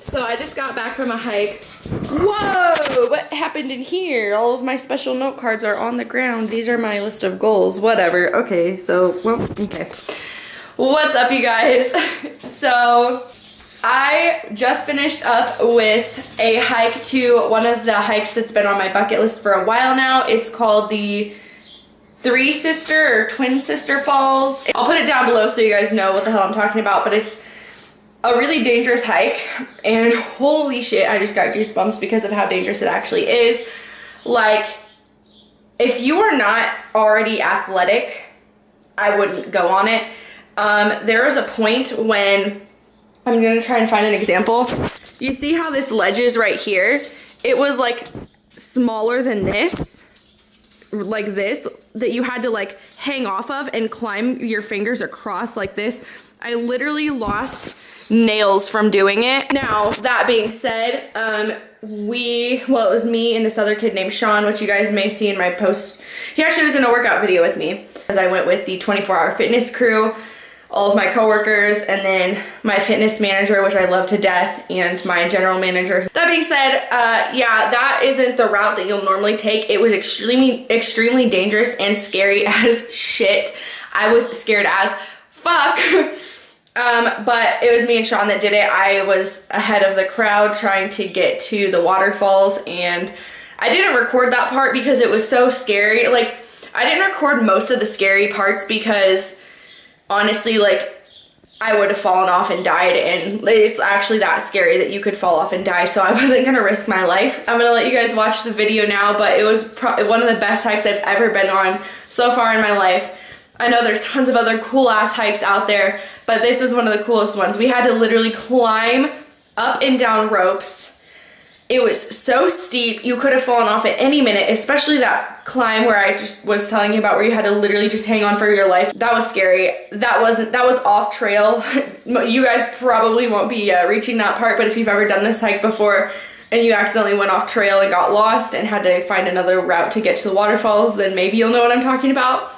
So I just got back from a hike. Whoa, what happened in here? All of my special note cards are on the ground. These are my list of goals, whatever. Okay, so, well, okay. What's up, you guys? So I just finished up with a hike to one of the hikes that's been on my bucket list for a while now. It's called the Three Sister or Twin Sister Falls. I'll put it down below so you guys know what the hell I'm talking about, but it's a really dangerous hike, and holy shit, I just got goosebumps because of how dangerous it actually is. Like, if you are not already athletic, I wouldn't go on it. There was a point when, I'm gonna try and find an example. You see how this ledge is right here? It was like smaller than this, like this, that you had to like hang off of and climb your fingers across like this. I literally lost nails from doing it. Now, that being said, it was me and this other kid named Sean, which you guys may see in my post. He actually was in a workout video with me, as I went with the 24-hour fitness crew, all of my coworkers, and then my fitness manager, which I love to death, and my general manager. That being said, yeah, that isn't the route that you'll normally take. It was extremely dangerous and scary as shit. I was scared as fuck. But it was me and Sean that did it. I was ahead of the crowd trying to get to the waterfalls, and I didn't record that part because it was so scary. Like, I didn't record most of the scary parts because honestly, like, I would have fallen off and died, and it's actually that scary that you could fall off and die, so I wasn't gonna risk my life. I'm gonna let you guys watch the video now, but it was one of the best hikes I've ever been on so far in my life. I know there's tons of other cool ass hikes out there, but this was one of the coolest ones. We had to literally climb up and down ropes. It was so steep, you could have fallen off at any minute, especially that climb where I just was telling you about, where you had to literally just hang on for your life. That was scary. That was off trail. You guys probably won't be reaching that part, but if you've ever done this hike before and you accidentally went off trail and got lost and had to find another route to get to the waterfalls, then maybe you'll know what I'm talking about.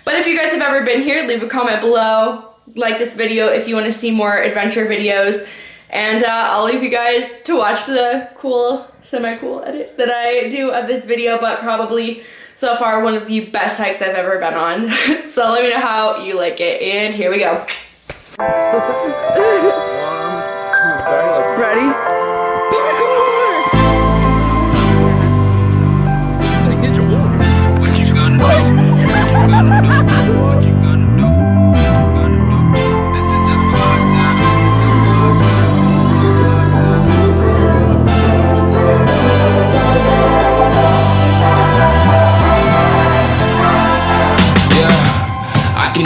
But if you guys have ever been here, leave a comment below. Like this video if you want to see more adventure videos. And I'll leave you guys to watch the cool, semi-cool edit that I do of this video, but probably so far one of the best hikes I've ever been on. So let me know how you like it, and here we go. Ready?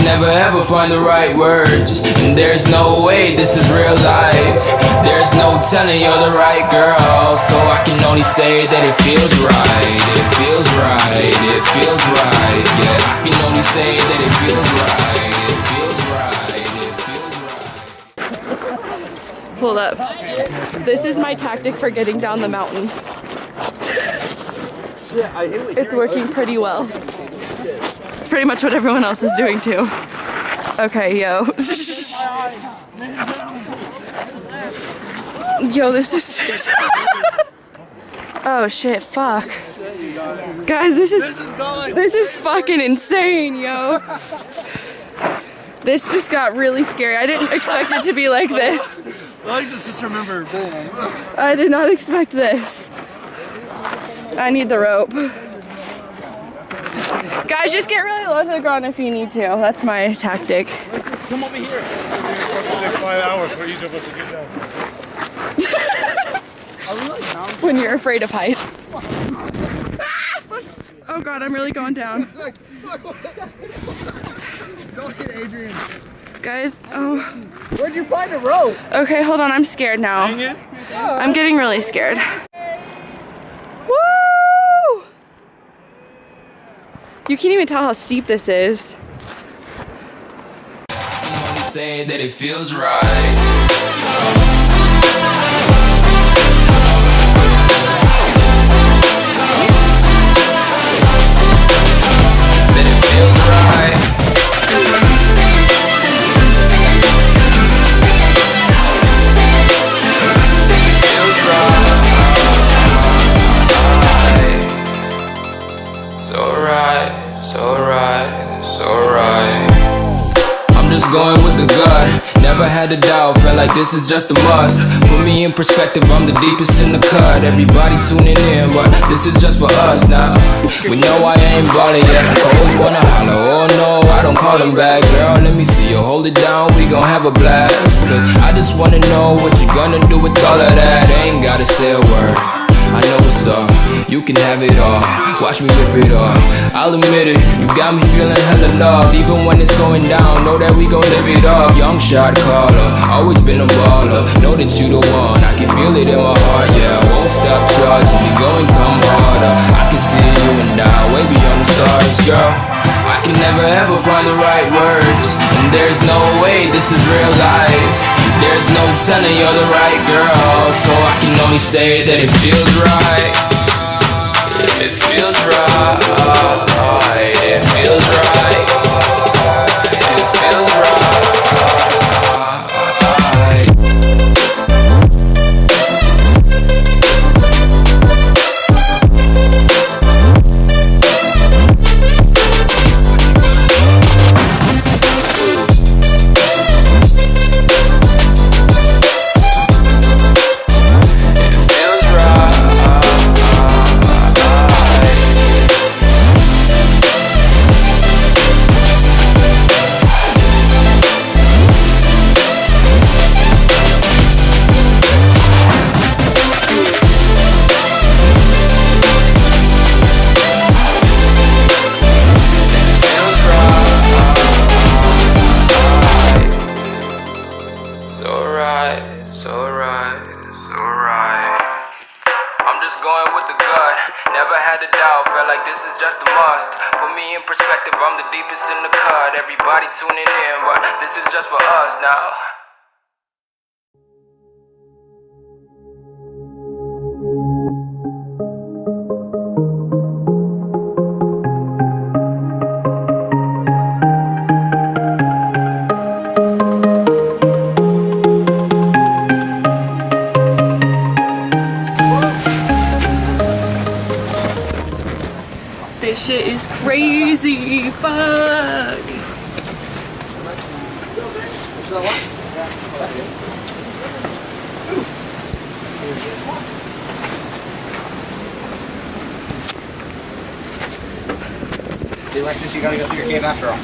Never ever find the right words, and there's no way this is real life. There's no telling you're the right girl, so I can only say that it feels right. It feels right, it feels right. Yeah, I can only say that it feels right. It feels right, it feels right. Hold up. This is my tactic for getting down the mountain. It's working pretty well. Pretty much what everyone else is doing too. Okay, yo. Yo, this is oh shit, fuck. Guys, this is fucking insane, yo. This just got really scary. I didn't expect it to be like this. I just remember. I did not expect this. I need the rope. Guys, just get really low to the ground if you need to. That's my tactic. Come over here. It'll take 5 hours for each of us to get down. When you're afraid of heights. Oh god, I'm really going down. Don't hit Adrian. Guys, oh. Where'd you find a rope? Okay, hold on, I'm scared now. I'm getting really scared. Woo! You can't even tell how steep this is. Say that it feels right. felt like this is just a must. Put me in perspective, I'm the deepest in the cut. Everybody tuning in, but this is just for us now. We know I ain't ballin' yet. Hoes wanna holler, oh no, I don't call them back. Girl, let me see you hold it down, we gon' have a blast. Cause I just wanna know what you gonna do with all of that. Ain't gotta say a word, I know what's up, you can have it all. Watch me rip it off, I'll admit it, you got me feeling hella loved. Even when it's going down, know that we gon' live it up. Young shot caller, always been a baller. Know that you the one, I can feel it in my heart. Yeah, I won't stop charging, we go and come harder. I can see you and I, way beyond the stars, girl. I can never ever find the right words, and there's no way this is real life. There's no telling you're the right girl, so I can only say that it feels right. It feels right. It feels right. It feels right. Everybody tuning in, but this is just for us now. This shit is crazy. Fuck. See, Alexis, you gotta go through your cave after all.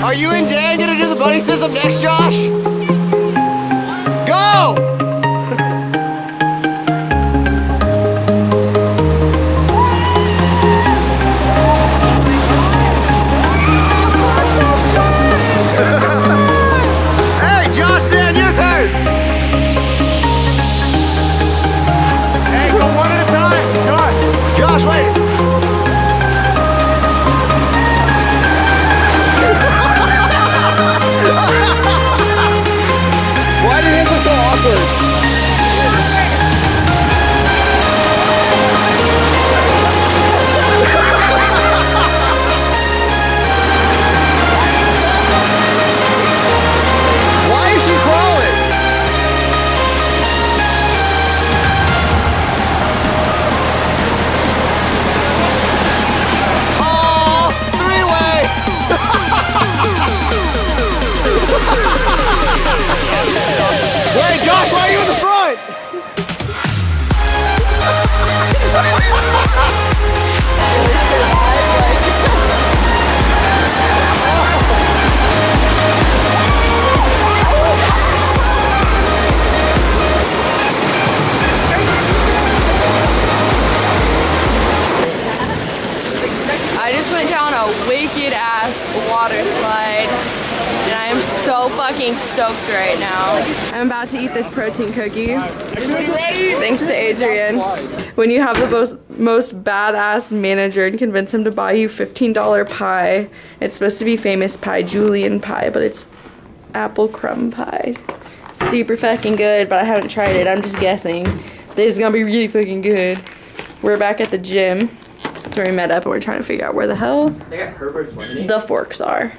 Are you and Dan gonna do the buddy system next, Josh? Go! Hey, Josh, Dan, your turn! Hey, go one at a time, Josh. Josh, wait! Why did it look so awkward? so fucking stoked right now. I'm about to eat this protein cookie. Thanks to Adrian. When you have the most badass manager and convince him to buy you $15 pie, it's supposed to be famous pie, Julian pie, but it's apple crumb pie. Super fucking good, but I haven't tried it. I'm just guessing that it's gonna be really fucking good. We're back at the gym. That's where we met up and we're trying to figure out where the hell They got Herbert's lemonade. the forks are.